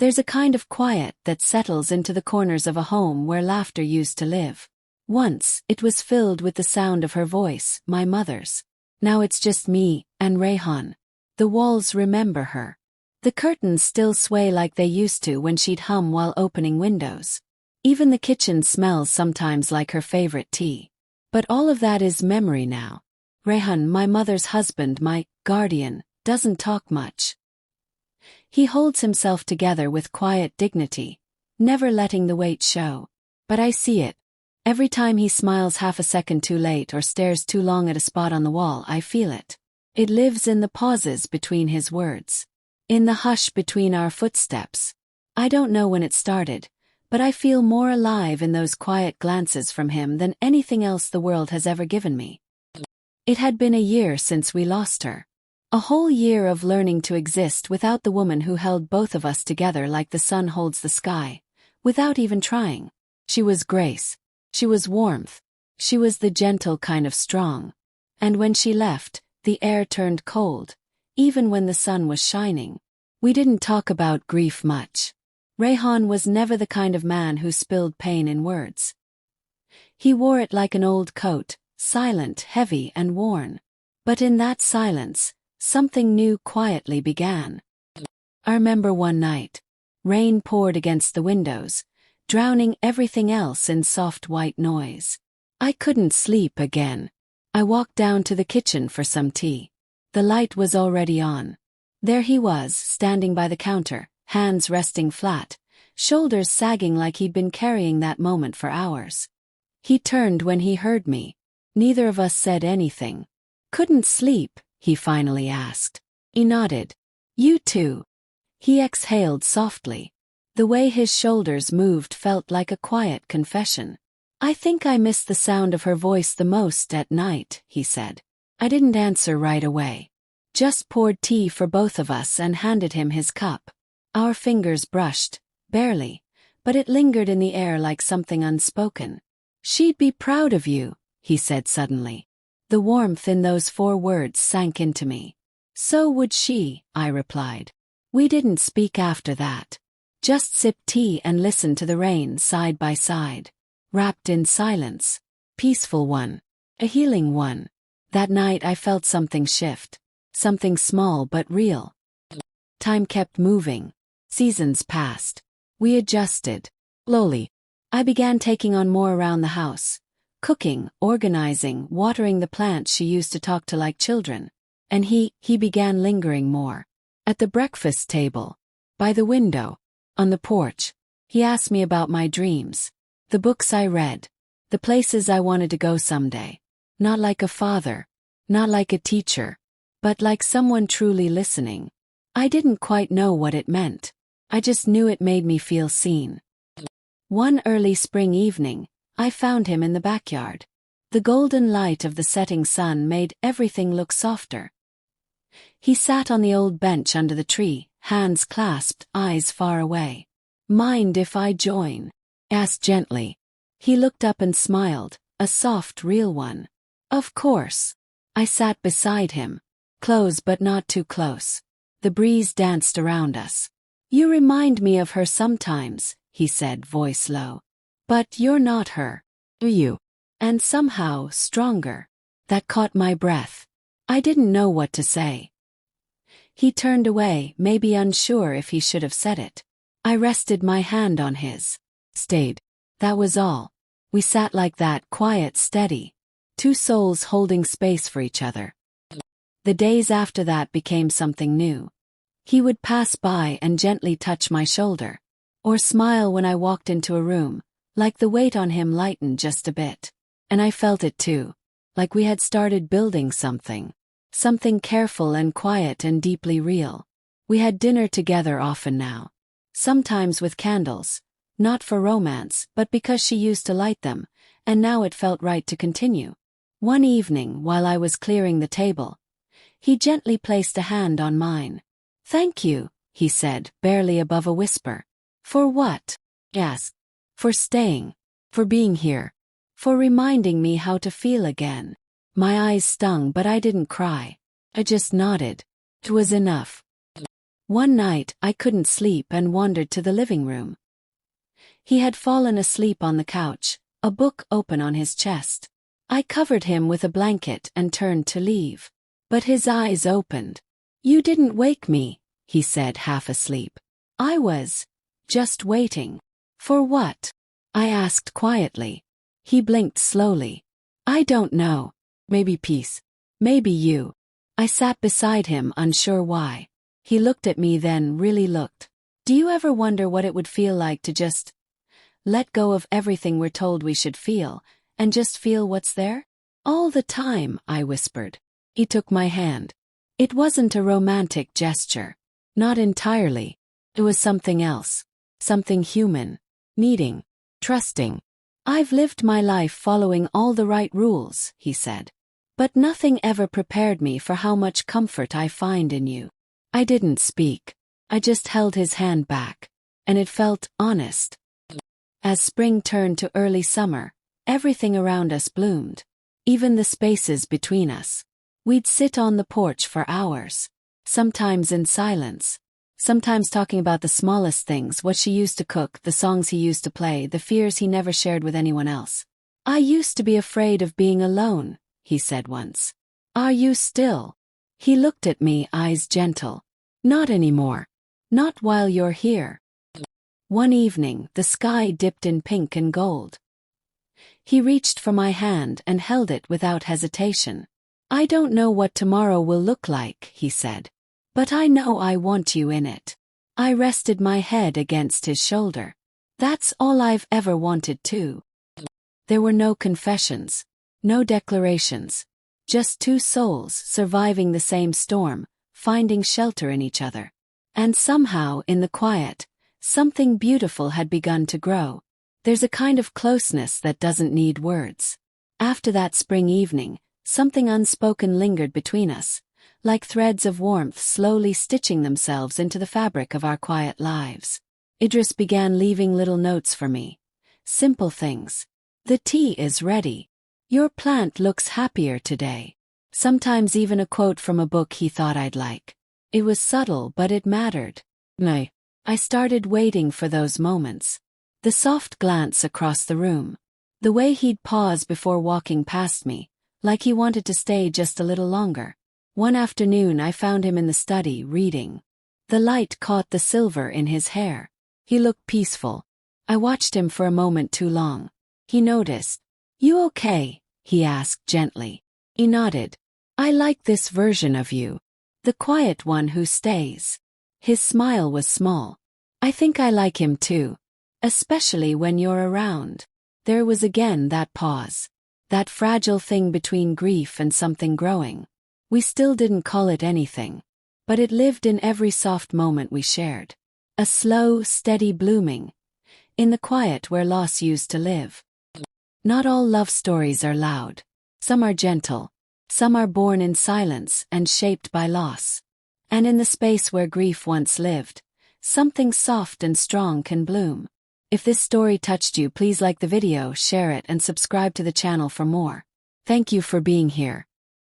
There's a kind of quiet that settles into the corners of a home where laughter used to live. Once, it was filled with the sound of her voice, my mother's. Now it's just me and Rayhan. The walls remember her. The curtains still sway like they used to when she'd hum while opening windows. Even the kitchen smells sometimes like her favorite tea. But all of that is memory now. Rayhan, my mother's husband, my guardian, doesn't talk much. He holds himself together with quiet dignity, never letting the weight show. But I see it. Every time he smiles half a second too late or stares too long at a spot on the wall, I feel it. It lives in the pauses between his words. In the hush between our footsteps. I don't know when it started, but I feel more alive in those quiet glances from him than anything else the world has ever given me. It had been a year since we lost her. A whole year of learning to exist without the woman who held both of us together like the sun holds the sky, without even trying. She was grace. She was warmth. She was the gentle kind of strong. And when she left, the air turned cold, even when the sun was shining. We didn't talk about grief much. Rayhan was never the kind of man who spilled pain in words. He wore it like an old coat, silent, heavy, and worn. But in that silence, something new quietly began. I remember one night. Rain poured against the windows, drowning everything else in soft white noise. I couldn't sleep again. I walked down to the kitchen for some tea. The light was already on. There he was, standing by the counter, hands resting flat, shoulders sagging like he'd been carrying that moment for hours. He turned when he heard me. Neither of us said anything. "Couldn't sleep?" he finally asked. He nodded. "You too." He exhaled softly. The way his shoulders moved felt like a quiet confession. "I think I miss the sound of her voice the most at night," he said. I didn't answer right away. Just poured tea for both of us and handed him his cup. Our fingers brushed, barely, but it lingered in the air like something unspoken. "She'd be proud of you," he said suddenly. The warmth in those 4 words sank into me. "So would she," I replied. We didn't speak after that. Just sipped tea and listened to the rain side by side. Wrapped in silence. Peaceful one. A healing one. That night I felt something shift. Something small but real. Time kept moving. Seasons passed. We adjusted. Slowly. I began taking on more around the house. Cooking, organizing, watering the plants she used to talk to like children. And he began lingering more. At the breakfast table. By the window. On the porch. He asked me about my dreams. The books I read. The places I wanted to go someday. Not like a father. Not like a teacher. But like someone truly listening. I didn't quite know what it meant. I just knew it made me feel seen. One early spring evening, I found him in the backyard. The golden light of the setting sun made everything look softer. He sat on the old bench under the tree, hands clasped, eyes far away. "Mind if I join?" asked gently. He looked up and smiled, a soft, real one. "Of course." I sat beside him. Close but not too close. The breeze danced around us. "You remind me of her sometimes," he said, voice low. "But you're not her, are you?" And somehow, stronger. That caught my breath. I didn't know what to say. He turned away, maybe unsure if he should have said it. I rested my hand on his. Stayed. That was all. We sat like that, quiet, steady. 2 souls holding space for each other. The days after that became something new. He would pass by and gently touch my shoulder. Or smile when I walked into a room, like the weight on him lightened just a bit. And I felt it too. Like we had started building something. Something careful and quiet and deeply real. We had dinner together often now. Sometimes with candles. Not for romance, but because she used to light them, and now it felt right to continue. One evening, while I was clearing the table, he gently placed a hand on mine. "Thank you," he said, barely above a whisper. "For what?" I asked. "For staying. For being here. For reminding me how to feel again." My eyes stung, but I didn't cry. I just nodded. It was enough. One night, I couldn't sleep and wandered to the living room. He had fallen asleep on the couch, a book open on his chest. I covered him with a blanket and turned to leave. But his eyes opened. "You didn't wake me," he said, half asleep. "I was just waiting." "For what?" I asked quietly. He blinked slowly. "I don't know. Maybe peace. Maybe you." I sat beside him, unsure why. He looked at me, then really looked. "Do you ever wonder what it would feel like to just let go of everything we're told we should feel, and just feel what's there?" "All the time," I whispered. He took my hand. It wasn't a romantic gesture. Not entirely. It was something else. Something human. Needing. Trusting. "I've lived my life following all the right rules," he said. "But nothing ever prepared me for how much comfort I find in you." I didn't speak. I just held his hand back. And it felt honest. As spring turned to early summer, everything around us bloomed. Even the spaces between us. We'd sit on the porch for hours. Sometimes in silence. Sometimes talking about the smallest things, what she used to cook, the songs he used to play, the fears he never shared with anyone else. "I used to be afraid of being alone," he said once. "Are you still?" He looked at me, eyes gentle. "Not anymore. Not while you're here." One evening, the sky dipped in pink and gold. He reached for my hand and held it without hesitation. "I don't know what tomorrow will look like," he said. "But I know I want you in it." I rested my head against his shoulder. That's all I've ever wanted too. There were no confessions. No declarations. Just two souls surviving the same storm, finding shelter in each other. And somehow, in the quiet, something beautiful had begun to grow. There's a kind of closeness that doesn't need words. After that spring evening, something unspoken lingered between us, like threads of warmth slowly stitching themselves into the fabric of our quiet lives. Idris began leaving little notes for me. Simple things. "The tea is ready. Your plant looks happier today." Sometimes even a quote from a book he thought I'd like. It was subtle, but it mattered. I started waiting for those moments. The soft glance across the room. The way he'd pause before walking past me, like he wanted to stay just a little longer. One afternoon I found him in the study, reading. The light caught the silver in his hair. He looked peaceful. I watched him for a moment too long. He noticed. "You okay?" he asked gently. He nodded. "I like this version of you. The quiet one who stays." His smile was small. "I think I like him too. Especially when you're around." There was again that pause. That fragile thing between grief and something growing. We still didn't call it anything. But it lived in every soft moment we shared. A slow, steady blooming. In the quiet where loss used to live. Not all love stories are loud. Some are gentle. Some are born in silence and shaped by loss. And in the space where grief once lived, something soft and strong can bloom. If this story touched you, please like the video, share it, and subscribe to the channel for more. Thank you for being here.